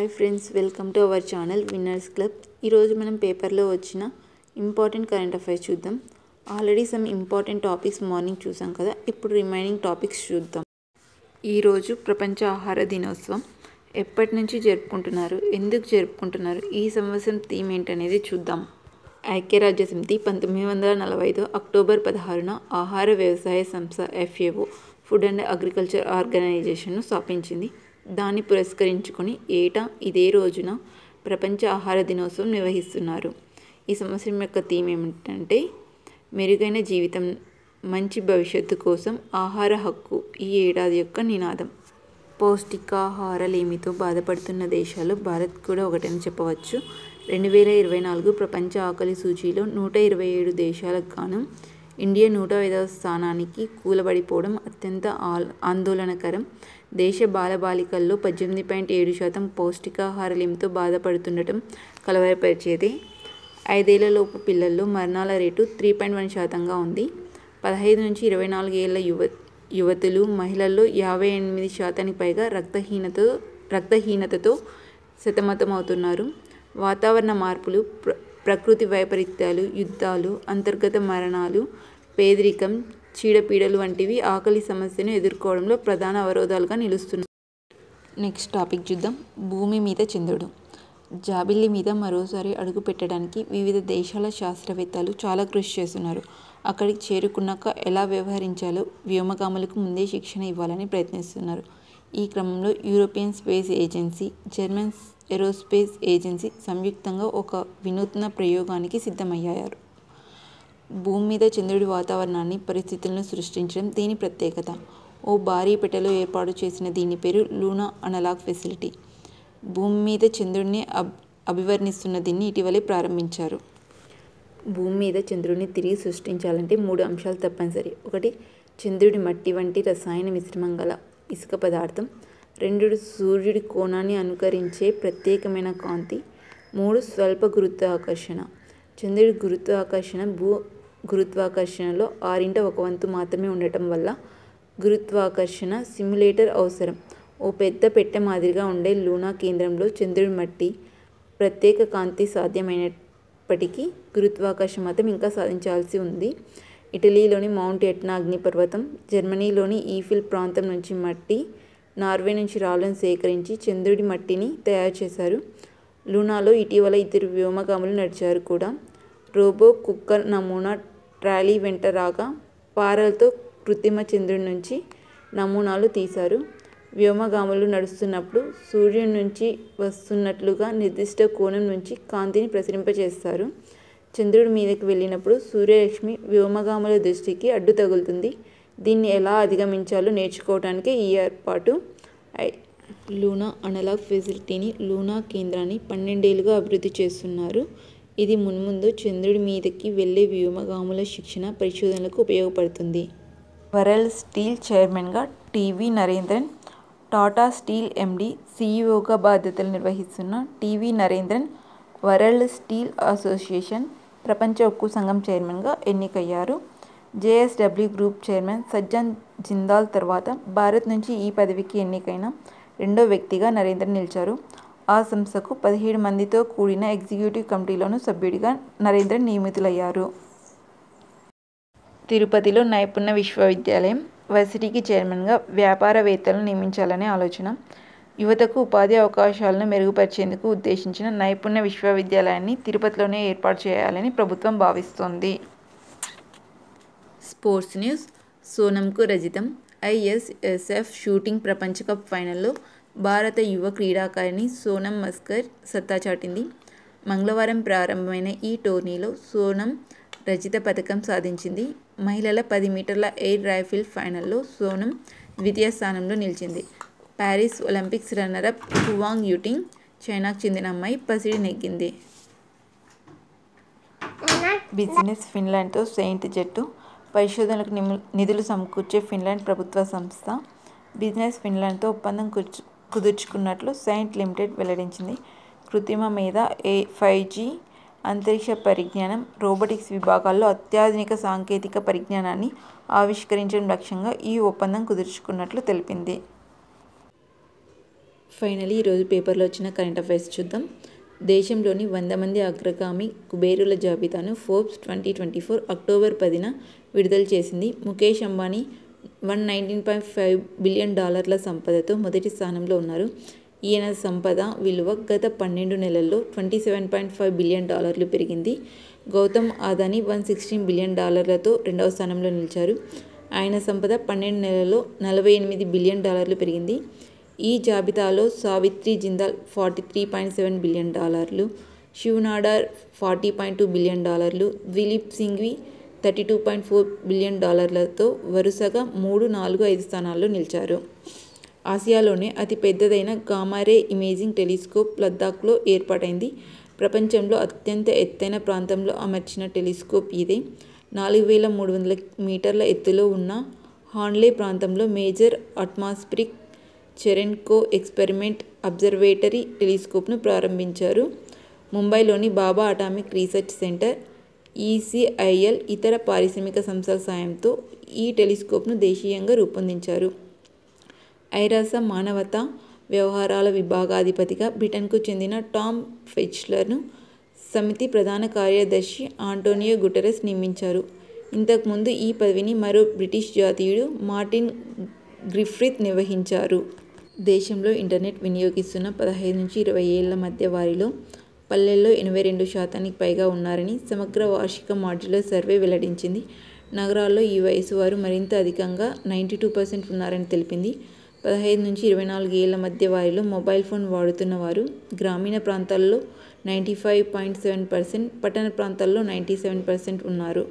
Hi friends, welcome to our channel winners club. ఈరోజు మనం పేపర్లో వచ్చిన ఇంపార్టెంట్ కరెంట్ అఫైర్స్ చూద్దాం. Already some important topics morning చూసాం కదా, ఇప్పుడు రిమైనింగ్ టాపిక్స్ చూద్దాం. ఈరోజు ప్రపంచ ఆహార దినోత్సవం ఎప్పటి నుంచి జరుపుకుంటున్నారు, ఎందుకు జరుపుకుంటున్నారు, ఈ సంవత్సరం థీమ్ ఏంటనేది చూద్దాం. ఐక్యరాజ్య సమితి 1945 అక్టోబర్ 16న ఆహార వ్యవసాయ సంస్థ FAO ఫుడ్ అండ్ అగ్రికల్చర్ ఆర్గనైజేషన్ను స్థాపించింది. దాన్ని పురస్కరించుకొని ఏటా ఇదే రోజున ప్రపంచ ఆహార దినోత్సవం నిర్వహిస్తున్నారు. ఈ సంవత్సరం యొక్క థీమ్ ఏమిటంటే మెరుగైన జీవితం, మంచి భవిష్యత్తు కోసం ఆహార హక్కు ఈ ఏడాది యొక్క నినాదం. పౌష్టికాహారలేమితో బాధపడుతున్న దేశాల్లో భారత్ కూడా ఒకటని చెప్పవచ్చు. 2024 ప్రపంచ ఆకలి సూచీలో 127 దేశాలకు గాను ఇండియా 105వ స్థానానికి కూలబడిపోవడం అత్యంత ఆందోళనకరం. దేశ బాలబాలికల్లో 18.7% పౌష్టికాహారలేమితో బాధపడుతుండటం కలవరపరిచేదే. 5 ఏళ్లలోపు పిల్లల్లో మరణాల రేటు 3.1%గా ఉంది. 15 నుంచి 24 ఏళ్ల యువతులు, మహిళల్లో 58% పైగా రక్తహీనతతో సతమతమవుతున్నారు. వాతావరణ మార్పులు, ప్రకృతి వైపరీత్యాలు, యుద్ధాలు, అంతర్గత మరణాలు, పేదరికం, చీడపీడలు వంటివి ఆకలి సమస్యను ఎదుర్కోవడంలో ప్రధాన అవరోధాలుగా నిలుస్తున్నాయి. నెక్స్ట్ టాపిక్ చూద్దాం. భూమి మీద చంద్రుడు. జాబిల్లి మీద మరోసారి అడుగు పెట్టడానికి వివిధ దేశాల శాస్త్రవేత్తలు చాలా కృషి చేస్తున్నారు. అక్కడికి చేరుకున్నాక ఎలా వ్యవహరించాలో వ్యోమగాములకు ముందే శిక్షణ ఇవ్వాలని ప్రయత్నిస్తున్నారు. ఈ క్రమంలో European space agency, German aerospace agency సంయుక్తంగా ఒక వినూత్న ప్రయోగానికి సిద్ధమయ్యారు. భూమి మీద చంద్రుడి వాతావరణాన్ని, పరిస్థితులను సృష్టించడం దీని ప్రత్యేకత. ఓ భారీ పెట్టెలో ఏర్పాటు చేసిన దీని పేరు లూనా అనలాగ్ ఫెసిలిటీ. భూమి మీద చంద్రుడిని అభివర్ణిస్తున్న దీన్ని ఇటీవలే ప్రారంభించారు. భూమి మీద చంద్రుడిని తిరిగి సృష్టించాలంటే 3 అంశాలు తప్పనిసరి. 1. చంద్రుడి మట్టి వంటి రసాయన మిశ్రమం గల ఇసుక పదార్థం. 2. సూర్యుడి కోణాన్ని అనుకరించే ప్రత్యేకమైన కాంతి. 3. స్వల్ప గురుత్వాకర్షణ. చంద్రుడి గురుత్వాకర్షణ భూ గురుత్వాకర్షణలో 1/6 మాత్రమే ఉండటం వల్ల గురుత్వాకర్షణ సిమ్యులేటర్ అవసరం. ఓ పెద్ద పెట్టె మాదిరిగా ఉండే లూనా కేంద్రంలో చంద్రుడి మట్టి ప్రత్యేక కాంతి సాధ్యమైనప్పటికీ గురుత్వాకర్షణ మాత్రం ఇంకా సాధించాల్సి ఉంది. ఇటలీలోని మౌంట్ ఎట్నా అగ్నిపర్వతం, జర్మనీలోని ఈఫిల్ ప్రాంతం నుంచి మట్టి, నార్వే నుంచి రాళ్లను సేకరించి చంద్రుడి మట్టిని తయారు చేశారు. లూనాలో ఇటీవల 2 వ్యోమగాములు నడిచారు కూడా. రోబో కుక్కర్ నమూనా ట్రాలీ వెంట రాగా పారలతో కృత్రిమ చంద్రుడి నుంచి నమూనాలు తీశారు. వ్యోమగాములు నడుస్తున్నప్పుడు సూర్యుడి నుంచి వస్తున్నట్లుగా నిర్దిష్ట కోణం నుంచి కాంతిని ప్రసరింపచేస్తారు. చంద్రుడి మీదకి వెళ్ళినప్పుడు సూర్యరశ్మి వ్యోమగాముల దృష్టికి అడ్డు తగులుతుంది. దీన్ని ఎలా అధిగమించాలో నేర్చుకోవడానికే ఈ ఏర్పాటు. లూనా అనలాగ్ ఫెసిలిటీని లూనా కేంద్రాన్ని 12 ఏళ్లుగా అభివృద్ధి చేస్తున్నారు. ఇది మున్ముందు చంద్రుడి మీదకి వెళ్లే వ్యోమగాముల శిక్షణ, పరిశోధనలకు ఉపయోగపడుతుంది. వరల్డ్ స్టీల్ చైర్మన్గా TV Narendran, Tata steel MD, CEOగా బాధ్యతలు నిర్వహిస్తున్న TV Narendran world steel association, ప్రపంచ ఉక్కు సంఘం చైర్మన్గా ఎన్నికయ్యారు. JSW group chairman Sajjan Jindal తర్వాత భారత్ నుంచి ఈ పదవికి ఎన్నికైన 2వ వ్యక్తిగా నరేంద్రన్ నిలిచారు. ఆ సంస్థకు 17 మందితో కూడిన ఎగ్జిక్యూటివ్ కమిటీలోనూ సభ్యుడిగా నరేంద్రన్ నియమితులయ్యారు. తిరుపతిలో నైపుణ్య విశ్వవిద్యాలయం వర్సిటీకి చైర్మన్గా వ్యాపారవేత్తలను నియమించాలనే ఆలోచన. యువతకు ఉపాధి అవకాశాలను మెరుగుపరిచేందుకు ఉద్దేశించిన నైపుణ్య విశ్వవిద్యాలయాన్ని తిరుపతిలోనే ఏర్పాటు చేయాలని ప్రభుత్వం భావిస్తోంది. Sports news. సోనంకు రజతం. ISSF షూటింగ్ ప్రపంచ కప్ ఫైనల్లో భారత యువ క్రీడాకారిణి సోనం మస్కర్ సత్తా చాటింది. మంగళవారం ప్రారంభమైన ఈ టోర్నీలో సోనం రజత పతకం సాధించింది. మహిళల 10 మీటర్ల ఎయిర్ రైఫిల్ ఫైనల్లో సోనం ద్వితీయ స్థానంలో నిలిచింది. ప్యారిస్ ఒలింపిక్స్ రన్నరప్ హువాంగ్ యుటింగ్, చైనాకు చెందిన అమ్మాయి, పసిడి నెగ్గింది. బిజినెస్ ఫిన్లాండ్తో సెయింట్ జట్టు. పరిశోధనలకు నిధులు సమకూర్చే ఫిన్లాండ్ ప్రభుత్వ సంస్థ బిజినెస్ ఫిన్లాండ్తో ఒప్పందం కుదుర్చుకున్నట్లు సెయింట్ లిమిటెడ్ వెల్లడించింది. కృత్రిమ మేధ, 5G, అంతరిక్ష పరిజ్ఞానం, రోబోటిక్స్ విభాగాల్లో అత్యాధునిక సాంకేతిక పరిజ్ఞానాన్ని ఆవిష్కరించడం లక్ష్యంగా ఈ ఒప్పందం కుదుర్చుకున్నట్లు తెలిపింది. ఫైనలీ ఈరోజు పేపర్లో వచ్చిన కరెంట్ అఫైర్స్ చూద్దాం. దేశంలోని 100 మంది అగ్రగామి కుబేరుల జాబితాను ఫోర్బ్స్ 2024 అక్టోబర్ 10న విడుదల చేసింది. ముఖేష్ అంబానీ $119.5 బిలియన్ సంపదతో మొదటి స్థానంలో ఉన్నారు. ఈయన సంపద విలువ గత 12 నెలల్లో $27.5 బిలియన్ పెరిగింది. గౌతమ్ అదానీ $116 బిలియన్ రెండవ స్థానంలో నిలిచారు. ఆయన సంపద 12 నెలల్లో $48 బిలియన్ పెరిగింది. ఈ జాబితాలో Savitri Jindal $43.7 billion, Shiv Nadar $40.2 billion, Dilip Singhvi $32.4 billion వరుసగా 3, 4, 5 స్థానాల్లో నిలిచారు. ఆసియాలోనే అతి పెద్దదైన గామా-రే ఇమేజింగ్ టెలిస్కోప్ లద్దాఖ్లో ఏర్పాటైంది. ప్రపంచంలో అత్యంత ఎత్తైన ప్రాంతంలో అమర్చిన టెలిస్కోప్ ఇదే. 4300 మీటర్ల ఎత్తులో ఉన్న హాన్లే ప్రాంతంలో మేజర్ అట్మాస్ఫిరిక్ చెరెన్కో ఎక్స్పెరిమెంట్ అబ్జర్వేటరీ టెలిస్కోప్ను ప్రారంభించారు. ముంబైలోని బాబా అటామిక్ రీసెర్చ్ సెంటర్, ఈసీఐఎల్ ఇతర పారిశ్రామిక సంస్థల సాయంతో ఈ టెలిస్కోప్ను దేశీయంగా రూపొందించారు. ఐరాస మానవతా వ్యవహారాల విభాగాధిపతిగా బ్రిటన్కు చెందిన టామ్ ఫెచ్లర్ను సమితి ప్రధాన కార్యదర్శి ఆంటోనియో గుటెరస్ నియమించారు. ఇంతకుముందు ఈ పదవిని మరో బ్రిటిష్ జాతీయుడు మార్టిన్ గ్రిఫిథ్ నిర్వహించారు. దేశంలో ఇంటర్నెట్ వినియోగిస్తున్న 15-20 ఏళ్ల మధ్య వారిలో పల్లెల్లో 82% పైగా ఉన్నారని సమగ్ర వార్షిక మాడ్యులర్ సర్వే వెల్లడించింది. నగరాల్లో ఈ వయసు వారు మరింత అధికంగా 92% ఉన్నారని తెలిపింది. 15-24 ఏళ్ల మధ్య వారిలో మొబైల్ ఫోన్ వాడుతున్న వారు గ్రామీణ ప్రాంతాల్లో 95.7%, పట్టణ ప్రాంతాల్లో 97% ఉన్నారు.